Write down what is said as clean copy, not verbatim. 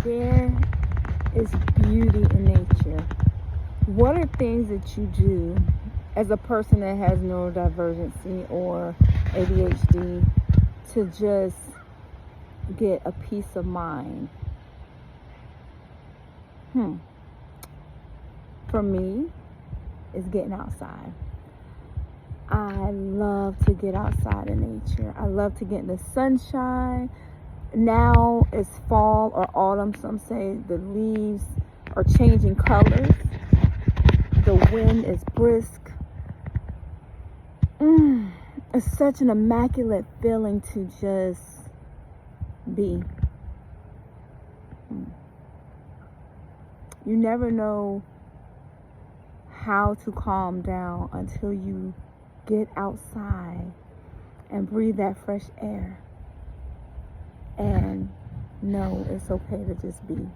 there is beauty in nature. What are things that you do as a person that has neurodivergency or ADHD to just get a peace of mind? For me, it's getting outside. I love to get outside in nature. I love to get in the sunshine. Now it's fall or autumn. Some say the leaves are changing colors. The wind is brisk. It's such an immaculate feeling to just be. You never know how to calm down until you get outside and breathe that fresh air and know it's okay to just be.